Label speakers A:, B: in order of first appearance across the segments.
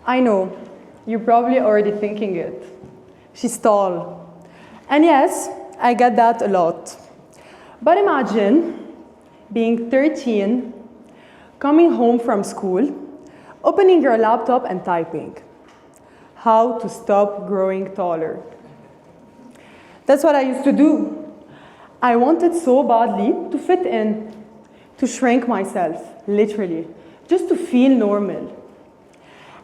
A: I know, you're probably already thinking it. She's tall. And yes, I get that a lot. But imagine being 13, coming home from school, opening your laptop and typing, how to stop growing taller. That's what I used to do. I wanted so badly to fit in, to shrink myself, literally, just to feel normal.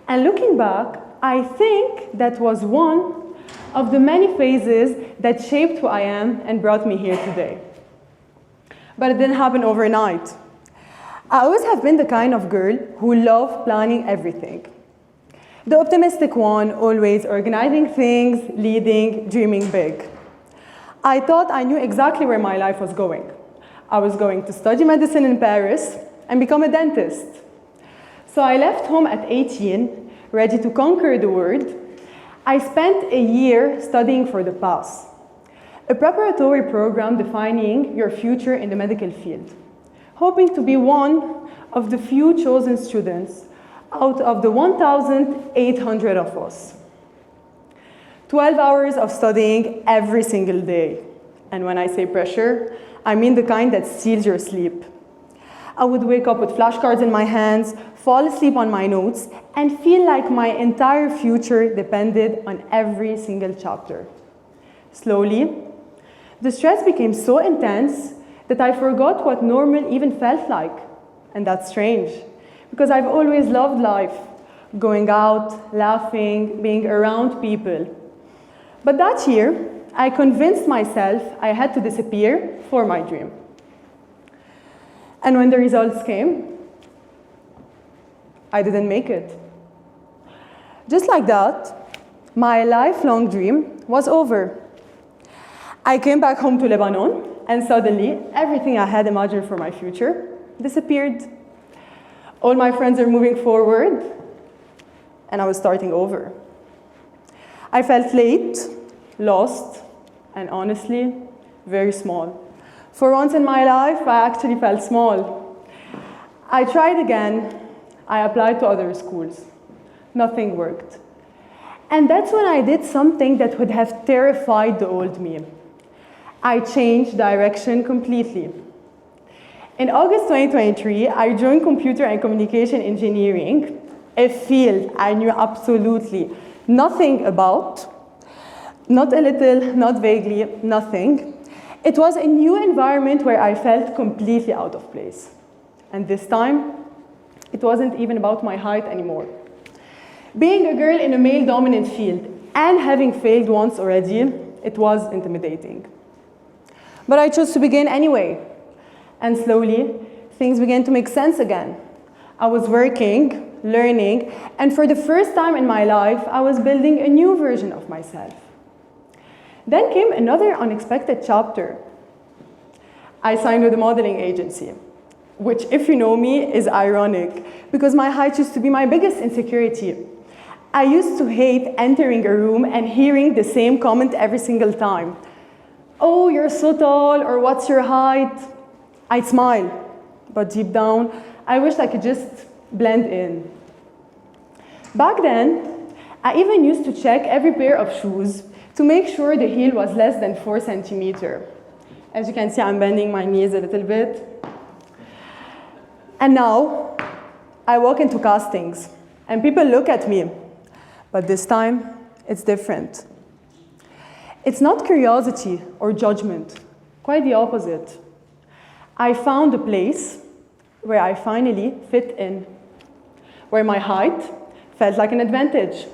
A: And looking back, I think that was one of the many phases that shaped who I am and brought me here today. But it didn't happen overnight. I always have been the kind of girl who loved planning everything. The optimistic one, always organizing things, leading, dreaming big. I thought I knew exactly where my life was going. I was going to study medicine in Paris and become a dentist. So I left home at 18, ready to conquer the world. I spent a year studying for the PASS, a preparatory program defining your future in the medical field, hoping to be one of the few chosen students out of the 1,800 of us. 12 hours of studying every single day. And when I say pressure, I mean the kind that steals your sleep. I would wake up with flashcards in my hands, fall asleep on my notes, and feel like my entire future depended on every single chapter. Slowly, the stress became so intense that I forgot what normal even felt like. And that's strange, because I've always loved life, going out, laughing, being around people. But that year, I convinced myself I had to disappear for my dream. And when the results came, I didn't make it. Just like that, my lifelong dream was over. I came back home to Lebanon, and suddenly, everything I had imagined for my future disappeared. All my friends are moving forward, and I was starting over. I felt late, lost, and honestly, very small. For once in my life, I actually felt small. I tried again. I applied to other schools. Nothing worked. And that's when I did something that would have terrified the old me. I changed direction completely. In August 2023, I joined computer and communication engineering, a field I knew absolutely nothing about, not a little, not vaguely, nothing. It was a new environment where I felt completely out of place. And this time, it wasn't even about my height anymore. Being a girl in a male-dominant field and having failed once already, it was intimidating. But I chose to begin anyway. And slowly, things began to make sense again. I was working, learning, and for the first time in my life, I was building a new version of myself. Then came another unexpected chapter. I signed with a modeling agency, which, if you know me, is ironic, because my height used to be my biggest insecurity. I used to hate entering a room and hearing the same comment every single time. Oh, you're so tall, or what's your height? I'd smile, but deep down, I wished I could just blend in. Back then, I even used to check every pair of shoes to make sure the heel was less than 4 centimeters. As you can see, I'm bending my knees a little bit. And now, I walk into castings, and people look at me. But this time, it's different. It's not curiosity or judgment, quite the opposite. I found a place where I finally fit in, where my height felt like an advantage,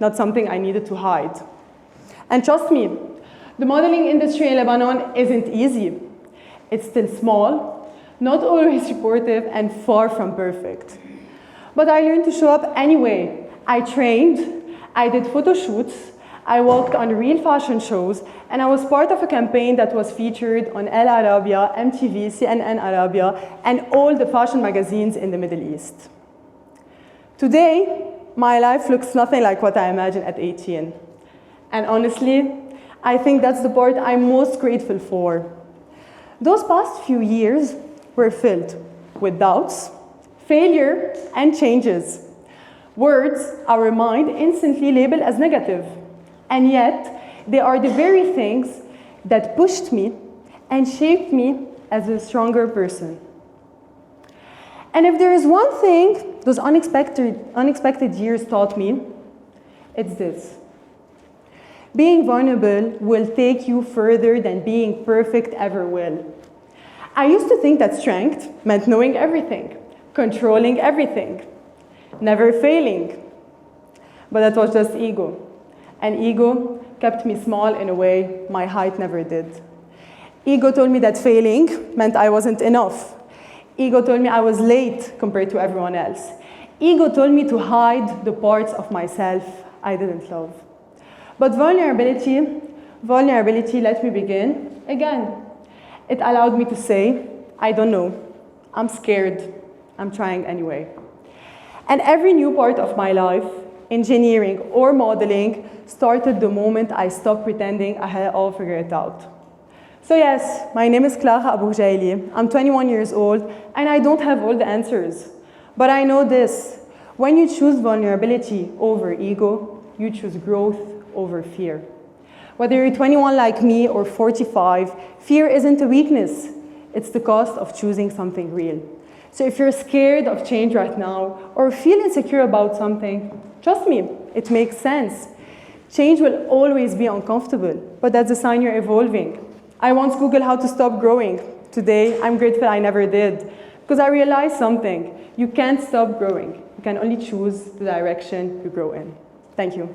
A: not something I needed to hide. And trust me, the modeling industry in Lebanon isn't easy. It's still small, not always supportive, and far from perfect. But I learned to show up anyway. I trained, I did photo shoots, I worked on real fashion shows, and I was part of a campaign that was featured on El Arabia, MTV, CNN Arabia, and all the fashion magazines in the Middle East. Today, my life looks nothing like what I imagined at 18. And honestly, I think that's the part I'm most grateful for. Those past few years, were filled with doubts, failure, and changes. Words our mind instantly label as negative, and yet they are the very things that pushed me and shaped me as a stronger person. And if there is one thing those unexpected years taught me, it's this. Being vulnerable will take you further than being perfect ever will. I used to think that strength meant knowing everything, controlling everything, never failing. But that was just ego. And ego kept me small in a way my height never did. Ego told me that failing meant I wasn't enough. Ego told me I was late compared to everyone else. Ego told me to hide the parts of myself I didn't love. But vulnerability let me begin again. It allowed me to say, I don't know, I'm scared, I'm trying anyway. And every new part of my life, engineering or modeling, started the moment I stopped pretending I had all figured it out. So yes, my name is Clara Abou Rjeily. I'm 21 years old, and I don't have all the answers. But I know this, when you choose vulnerability over ego, you choose growth over fear. Whether you're 21 like me or 45, fear isn't a weakness. It's the cost of choosing something real. So if you're scared of change right now or feel insecure about something, trust me, it makes sense. Change will always be uncomfortable, but that's a sign you're evolving. I once Googled how to stop growing. Today, I'm grateful I never did, because I realized something. You can't stop growing. You can only choose the direction you grow in. Thank you.